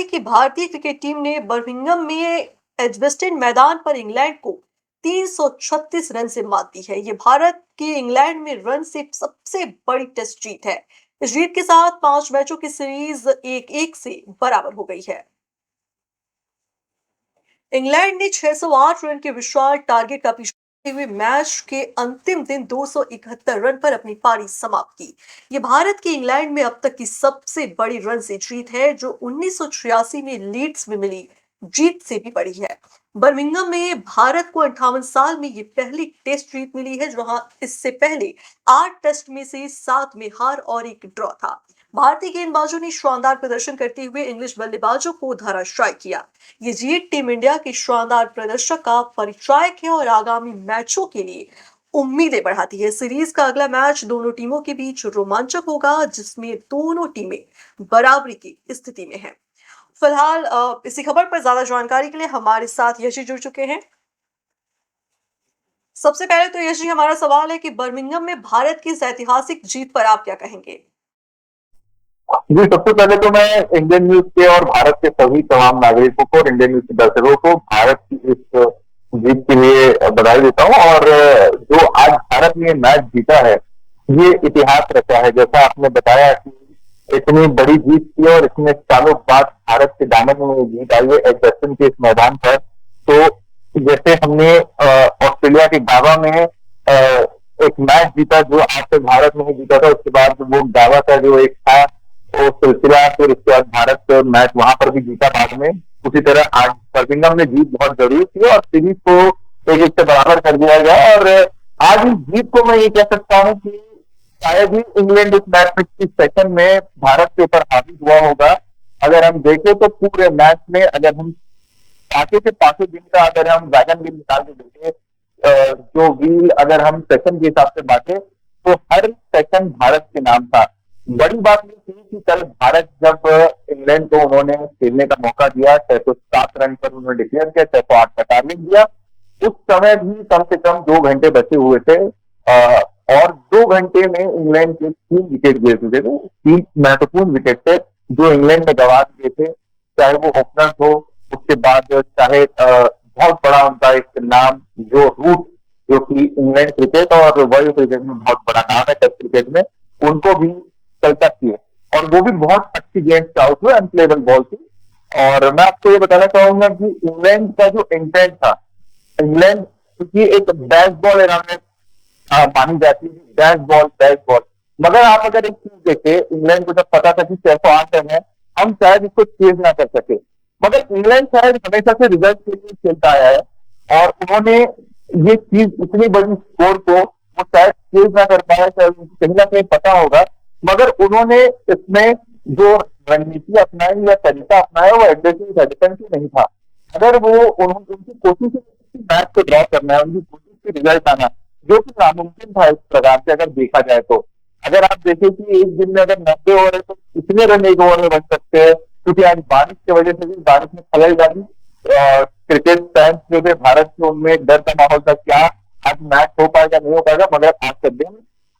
है कि भारतीय क्रिकेट टीम ने बर्मिंघम में एजबेस्टन मैदान पर इंग्लैंड को 336 रन से मात दी है। ये भारत की इंग्लैंड में रन से सबसे बड़ी टेस्ट जीत है। इस जीत के साथ 5 मैचों की सीरीज 1-1 से बराबर हो गई है। इंग्लैंड ने 608 रन के विशाल टारगेट का पीछा करते हुए मैच के अंतिम दिन 271 रन पर अपनी पारी समाप्त की। ये भारत की इंग्लैंड में अब तक की सबसे बड़ी रन से जीत है, जो 1986 में लीड्स में मिली जीत से भी बड़ी है। बर्मिंघम में भारत को 58 साल में ये पहली टेस्ट जीत मिली है, जहां इससे पहले 8 टेस्ट में से 7 में हार और एक ड्रॉ था। भारतीय गेंदबाजों ने शानदार प्रदर्शन करते हुए इंग्लिश बल्लेबाजों को धराशायी किया। ये जीत टीम इंडिया के शानदार प्रदर्शन का परिचायक है और आगामी मैचों के लिए उम्मीदें बढ़ाती है। सीरीज का अगला मैच दोनों टीमों के बीच रोमांचक होगा, जिसमें दोनों टीमें बराबरी की स्थिति में हैं। फिलहाल इसी खबर पर ज्यादा जानकारी के लिए हमारे साथ यशी जुड़ चुके हैं। सबसे पहले तो यशी, हमारा सवाल है कि बर्मिंघम में भारत की इस ऐतिहासिक जीत पर आप क्या कहेंगे? जी, सबसे पहले तो मैं इंडियन न्यूज के और भारत के सभी तमाम नागरिकों को और इंडियन न्यूज के दर्शकों को भारत की इस जीत के लिए बधाई देता हूँ। और जो आज भारत ने मैच जीता है, ये इतिहास रचा है। जैसा आपने बताया कि इतनी बड़ी जीत थी और इतने सालों बाद भारत के दामन में जीत आई है एजबेस्टन के इस मैदान पर। तो जैसे हमने ऑस्ट्रेलिया के गावा में एक मैच जीता जो आज तक भारत नहीं जीता था, उसके बाद वो गावा का जो एक था वो सिलसिला, फिर उसके बाद भारत मैच वहां पर भी जीता बाद में। उसी तरह आज बर्मिंघम में जीत बहुत जरूरी थी और सीरीज को 1-1 से बराबर कर दिया गया। और आज इस जीत को मैं ये कह सकता हूँ कि शायद ही इंग्लैंड इस मैच में 30 सेकंड में भारत के ऊपर हावी हुआ होगा। अगर हम देखें तो पूरे मैच में अगर हम पांचों के पांचों दिन का अगर हम वैगन व्हील निकाल के देखें, जो व्हील अगर हम सेकंड के हिसाब से बांटे तो हर सेकंड भारत के नाम था। बड़ी बात ये थी कि कल भारत जब इंग्लैंड को उन्होंने खेलने का मौका दिया, 607 रन पर उन्होंने डिक्लेयर किया, 608 का टारगेट दिया। उस समय भी कम से कम 2 घंटे बचे हुए थे और 2 घंटे में इंग्लैंड के 3 विकेट गिर चुके थे। 3 महत्वपूर्ण विकेट थे जो इंग्लैंड ने गंवा दिए थे, चाहे वो ओपनर्स हो, उसके बाद चाहे बहुत बड़ा उनका एक नाम जो रूट, जो कि इंग्लैंड क्रिकेट और वर्ल्ड क्रिकेट में बहुत बड़ा नाम है टेस्ट क्रिकेट में, उनको भी चलता किए। और वो भी बहुत अच्छी गेंद आउट हुए, अनप्लेबल बॉल थी। और मैं आपको ये बताना चाहूंगा कि इंग्लैंड का जो इंटेंट था, इंग्लैंड की एक बैट बॉल इन्होंने मानी जाती है, बैट बॉल। मगर आप अगर एक चीज देखे, इंग्लैंड को जब पता था कि 608 रन है, हम शायद इसको चेज ना कर सके। मगर इंग्लैंड शायद हमेशा से रिजल्ट के लिए खेलता आया है और उन्होंने ये चीज इतनी बड़ी स्कोर को वो शायद चेज ना कर पाया, शायद कहीं ना कहीं पता होगा। मगर उन्होंने इसमें जो रणनीति अपनाई या तरीका अपनाया वो एग्रेसिव था, डिफेंसिव नहीं था। अगर वो उनकी कोशिश मैच को ड्रॉ करना है, उनकी कोशिश से रिजल्ट आना, जो कि नामुमकिन था इस प्रकार से अगर देखा जाए तो। अगर आप देखें कि एक दिन में अगर 90 ओवर है तो कितने रन एक ओवर में बन सकते हैं, क्योंकि आज बारिश की वजह से भी बारिश में खलल डाली। क्रिकेट फैंस जो थे भारत के, उनमें डर का माहौल था, क्या आज मैच हो पाएगा नहीं हो पाएगा। मगर आज के दिन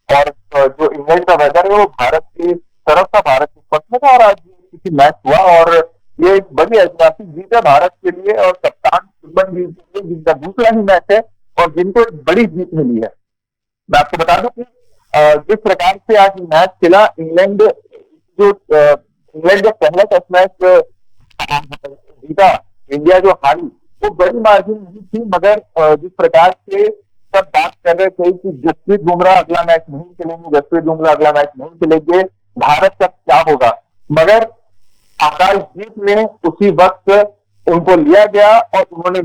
और जो इंग्लैंड का वेदर है वो भारत की तरफ था, भारत के पक्ष में था और आज किसी मैच हुआ और ये एक बड़ी ऐतिहासिक जीत है भारत के लिए और कप्तान शुभमन गिल के लिए, जिनका दूसरा ही मैच है और जिनको एक बड़ी जीत मिली है। मैं आपको बता दूं कि जिस प्रकार से आज मैच खेला, इंग्लैंड जब पहला टेस्ट मैच जीता, इंडिया जो हारी वो बड़ी मार्जिन नहीं थी। मगर जिस प्रकार से सब बात कर रहे थे कि जसप्रीत बुमराह अगला मैच नहीं खेलेंगे, जसप्रीत बुमराह अगला मैच नहीं खेलेंगे, भारत का क्या होगा। मगर आकाशदीप ने उसी वक्त उनको लिया गया और उन्होंने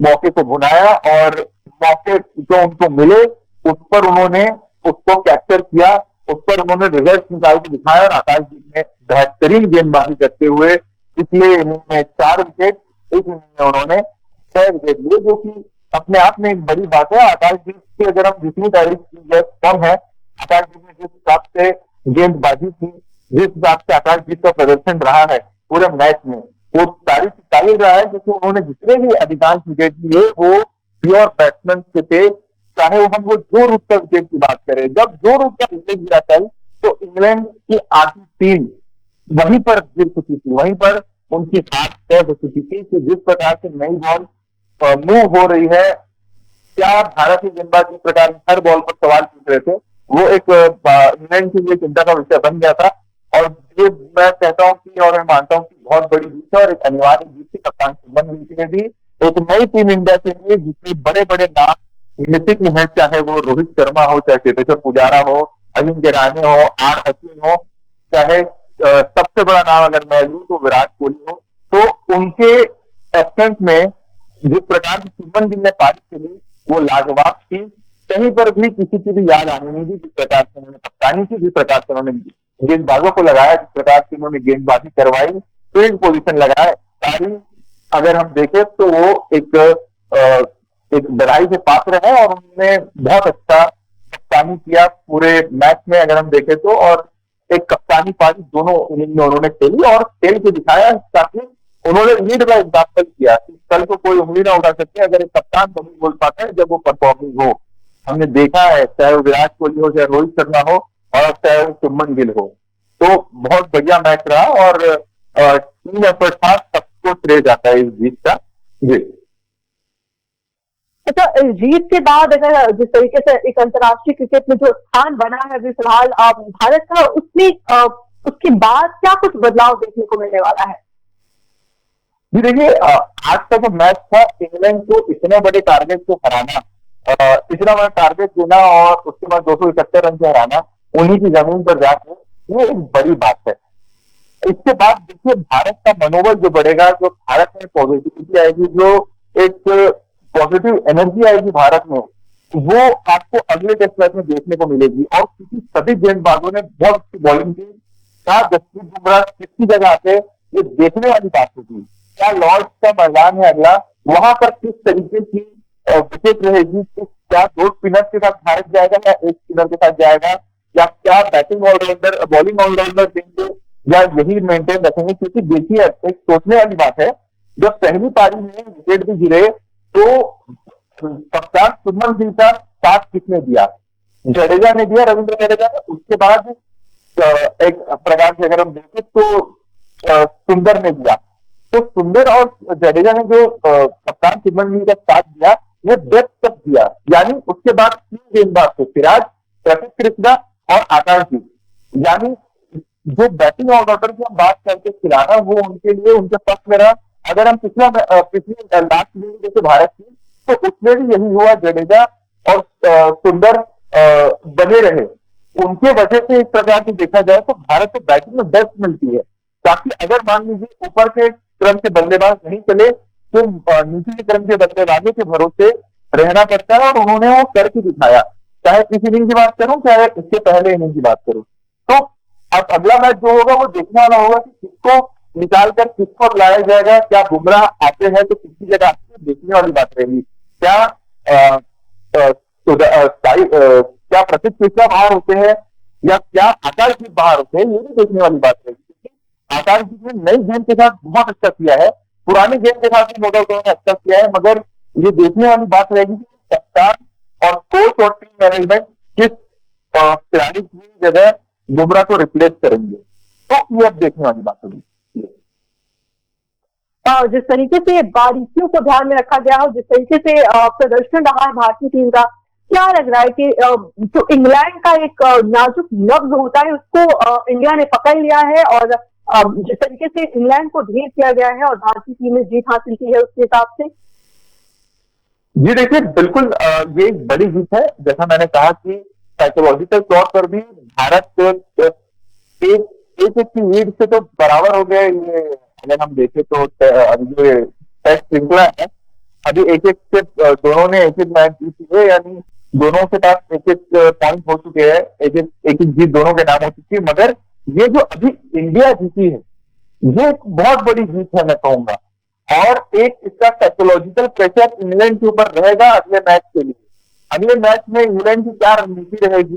मौके को भुनाया और मौके जो उनको मिले उस पर उन्होंने उसको कैप्चर किया, उस पर उन्होंने रिजल्ट निकाल के दिखाया और आकाशदीप ने बेहतरीन गेंदबाजी करते हुए पिछले इनिंग में 4 विकेट, इस इनिंग में उन्होंने 6 विकेट लिए, जो कि अपने आप में एक बड़ी बात है। आकाशदीप की अगर हम जितनी तारीफ की जाए कम है। आकाशदीप ने जिस हिसाब से गेंदबाजी की, जिस हिसाब से आकाशदीप का प्रदर्शन रहा है पूरे मैच में, वो तारीफ रहा है, क्योंकि उन्होंने जितने भी अधिकांश विकेट लिए वो प्योर बैट्समैन से थे। चाहे वो जो रूट विकेट की बात करें, जब जो रूट का विकेट गिरा कल, तो इंग्लैंड की आधी टीम वहीं पर गिर चुकी थी, वहीं पर उनकी हाथ तय हो चुकी थी कि जिस प्रकार से नई बॉल मूव हो रही है, क्या भारत की गेंदबाज जिस प्रकार हर बॉल पर सवाल पूछ रहे थे, वो एक इंग्लैंड के लिए चिंता का विषय बन गया था। और ये मैं कहता हूँ कि, और मैं मानता हूँ कि बहुत बड़ी जीत है और एक अनिवार्य जीत थी कप्तान शुभमन गिल ने भी एक नई टीम इंडिया के लिए, जिसमें बड़े बड़े नाम मिथिक हैं, चाहे वो रोहित शर्मा हो, चाहे चेतेश्वर पुजारा हो, अजिंक्य रहाणे हो, आर अश्विन हो, चाहे सबसे बड़ा नाम अगर मैं लूं तो विराट कोहली हो। तो उनके एब्सेंस में जिस प्रकार से शुभमन गिल ने पारी खेली वो लाजवाब थी। कहीं पर भी किसी की भी याद आने नहीं दी, जिस प्रकार से उन्होंने कप्तानी की, जिस प्रकार से उन्होंने गेंदबाजों को लगाया, जिस प्रकार से उन्होंने गेंदबाजी करवाई, फील्ड पोजीशन लगाए, सारी अगर हम देखें तो वो एक बधाई के पात्र है। और उन्होंने बहुत अच्छा कप्तानी किया पूरे मैच में अगर हम देखें तो, और एक कप्तानी पारी दोनों इनिंग में उन्होंने खेली और खेल के दिखाया, ताकि उन्होंने लीड बाय एग्जाम्पल किया कि कल को कोई उंगली ना उठा सकते अगर एक कप्तान तभी बोल पाता है जब वो परफॉर्मिंग हो। हमने देखा है, चाहे वो विराट कोहली हो, चाहे रोहित शर्मा हो, और चाहे वो शुभमन गिल हो। तो बहुत बढ़िया मैच रहा और टीम एफर्ट था, सबको श्रेय जाता है इस जीत का। जी अच्छा, जीत के बाद अगर जिस तरीके से एक अंतर्राष्ट्रीय क्रिकेट में जो स्थान बना है अभी फिलहाल भारत का, उसमें उसके बाद क्या कुछ बदलाव देखने को मिलने वाला है? जी देखिए, आज का जो मैच था, इंग्लैंड को इतने बड़े टारगेट को हराना, इतना बड़ा टारगेट देना और उसके बाद 271 रन से हराना उन्हीं की जमीन पर जाके, ये एक बड़ी बात है। इसके बाद देखिए भारत का मनोबल जो बढ़ेगा, जो भारत में पॉजिटिविटी आएगी, जो एक पॉजिटिव एनर्जी आएगी भारत में, वो आपको अगले टेस्ट मैच में देखने को मिलेगी। और क्योंकि सभी गेंदबाजों ने बहुत अच्छी बॉलिंग की, क्या जसप्रीत बुमराह किसकी जगह आते, ये देखने वाली बात होगी। क्या लॉर्ड्स का मैदान है अगला, वहां पर किस तरीके की विकेट रहेगी, क्या दो स्पिनर के साथ भारत जाएगा या एक स्पिनर के साथ जाएगा, या क्या बैटिंग ऑलराउंडर बॉलिंग ऑलराउंडर देंगे या यही मेंटेन रखेंगे। क्योंकि देखिए एक सोचने वाली बात है, जब पहली पारी में विकेट भी गिरे तो कप्तान शुभमन गिल का साथ किसने दिया? जडेजा ने दिया, रविंद्र जडेजा ने। उसके बाद एक प्रकार से अगर हम देखें तो सुंदर ने दिया। तो सुंदर और जडेजा ने जो कप्तान शुभमन गिल का साथ दिया, ये डेप्थ तक दिया। यानी उसके बाद 3 गेंदबाज थे, सिराज, प्रसिद्ध कृष्णा और आकाशदीप। यानी जो बैटिंग ऑलराउंडर की हम बात करके खिलाना, वो उनके लिए उनके पक्ष में रहा। अगर हम पिछली लास्ट में जैसे भारत की, तो उसमें भी यही हुआ, जडेजा और सुंदर बने रहे। उनके वजह से एक प्रकार से देखा जाए तो भारत को बैटिंग में डेप्थ मिलती है, ताकि अगर मान लीजिए ऊपर के क्रम के बल्लेबाज नहीं चले तो नीचे क्रम के बल्लेबाजों के भरोसे रहना पड़ता है। और उन्होंने वो करके दिखाया, चाहे इस इनिंग की बात करूं चाहे इससे पहले इनिंग की बात करूं। तो अब अगला मैच जो होगा वो देखने वाला होगा कि किसको निकालकर किसको लाया जाएगा। क्या बुमराह आते हैं तो किसकी जगह आते हैं, देखने वाली बात रहेगी। क्या प्रसिद्ध कृष्णा बाहर होते हैं या क्या आकाशदीप बाहर होते हैं, ये भी देखने वाली बात रहेगी। आकाशदीप ने नई गेंद के साथ बहुत अच्छा किया है, पुरानी गेंद के साथ भी नो डाउट उन्होंने अच्छा किया है, मगर ये देखने वाली बात रहेगी कि कप्तान और कोच और टीम मैनेजमेंट किस खिलाड़ी की जगह बुमराह को रिप्लेस करेंगे। तो ये अब देखने वाली बात होगी। जिस तरीके से बारीकियों को ध्यान में रखा गया हो, जिस तरीके से प्रदर्शन रहा है भारतीय टीम का, क्या लग रहा है कि जो इंग्लैंड का एक नाजुक नब्ज होता है उसको इंडिया ने पकड़ लिया है, और जिस तरीके से इंग्लैंड को ढेर किया गया है और भारतीय टीम ने जीत हासिल की है उसके हिसाब से? जी देखिए, बिल्कुल ये एक बड़ी जीत है। जैसा मैंने कहा कि साइकोलॉजिकल तौर पर भी भारत एक की लीड से तो बराबर हो गया। ये अगर हम देखें तो अभी जो टेस्ट श्रृंखला है, अभी एक से दोनों ने एक मैच जीती है, यानी दोनों के पास एक पॉइंट हो चुके हैं, एक जीत दोनों के नाम हो चुकी है। मगर ये जो अभी इंडिया जीती है, ये एक बहुत बड़ी जीत है मैं कहूंगा। और एक इसका साइकोलॉजिकल प्रेशर इंग्लैंड के ऊपर रहेगा अगले मैच के लिए। अगले मैच में इंग्लैंड की क्या रणनीति रहेगी,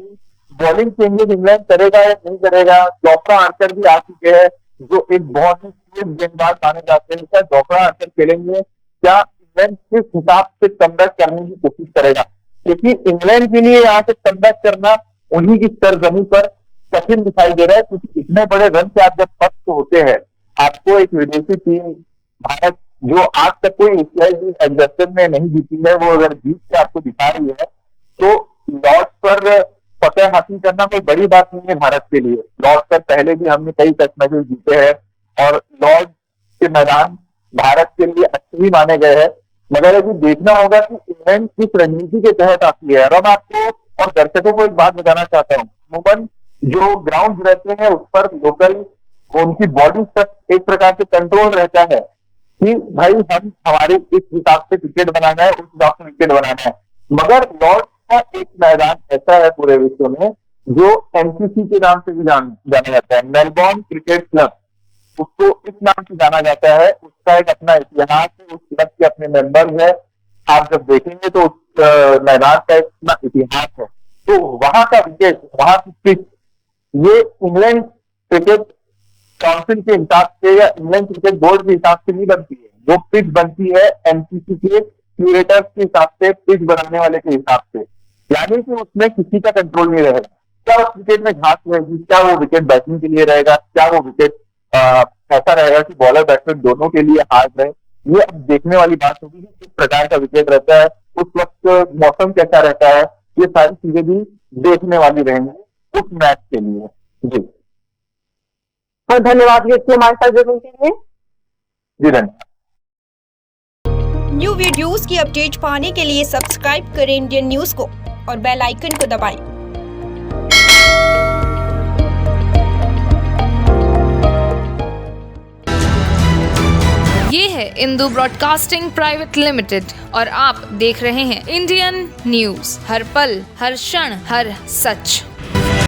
बॉलिंग चेंजेस इंग्लैंड करेगा या नहीं करेगा। जोफ्रा आर्चर भी आ चुके हैं, जो एक बहुत ही तेज गेंदबाज माने जाते हैं। क्या जोफ्रा आर्चर खेलेंगे, क्या इंग्लैंड किस हिसाब से कमबैक करने की कोशिश करेगा, क्योंकि इंग्लैंड के लिए यहाँ से कमबैक करना उन्हीं की सरजमी पर कठिन दिखाई दे रहा है, क्योंकि इतने बड़े रन से आप जब फर्स्ट होते हैं, आपको एक विदेशी टीम भारत जो आज तक कोई एशियाई एग्जैक्शन में नहीं जीती है, वो अगर जीत के आपको दिखा रही है, तो लॉर्ड्स पर फतेह हासिल करना कोई बड़ी बात नहीं है भारत के लिए। लॉर्ड्स पर पहले भी हमने कई टेस्ट मैचेस जीते हैं और लॉर्ड्स के मैदान भारत के लिए अच्छे ही माने गए हैं, मगर अभी देखना होगा कि इंग्लैंड किस रणनीति के तहत आती है। और मैं आपको और दर्शकों को एक बात बताना चाहता हूँ, अमूमन जो ग्राउंड रहते हैं उस पर लोकल उनकी बॉडी तक एक प्रकार से कंट्रोल रहता है कि भाई हम हमारे इस हिसाब से विकेट बनाना है, उस हिसाब से विकेट बनाना है। मगर लॉर्ड्स का एक मैदान ऐसा है पूरे विश्व में जो एमसीसी के नाम से भी जाना जाता है, मेलबोर्न क्रिकेट क्लब, उसको इस नाम से जाना जाता है। उसका एक अपना इतिहास है, उस क्लब के अपने मेंबर्स है। आप जब देखेंगे तो उस मैदान का एक अपना इतिहास है। तो वहां का विकेट, वहां की पिच, ये इंग्लैंड क्रिकेट काउंसिल के हिसाब से या इंग्लैंड क्रिकेट बोर्ड के हिसाब से नहीं बनती है। जो पिच बनती है एमसीसी के क्यूरेटर्स के हिसाब से, पिच बनाने वाले के हिसाब से, यानी कि उसमें किसी का कंट्रोल नहीं रहेगा। क्या उस विकेट में घास रहेगी, क्या वो विकेट बैटिंग के लिए रहेगा, क्या वो विकेट ऐसा रहेगा कि बॉलर बैट्समैन दोनों के लिए हार्ड रहे, ये अब देखने वाली बात होगी कि किस प्रकार का विकेट रहता है, उस वक्त मौसम कैसा रहता है, ये सारी चीजें भी देखने वाली रहेंगी उस मैच के लिए। जी धन्यवाद ये इतने हमारे साथ जुड़ने के लिए। जी धन्यवाद। न्यू वीडियोस की अपडेट पाने के लिए सब्सक्राइब करें इंडियन न्यूज को और बेल आइकन को दबाएं। ये है इंदू ब्रॉडकास्टिंग प्राइवेट लिमिटेड और आप देख रहे हैं इंडियन न्यूज, हर पल हर क्षण हर सच।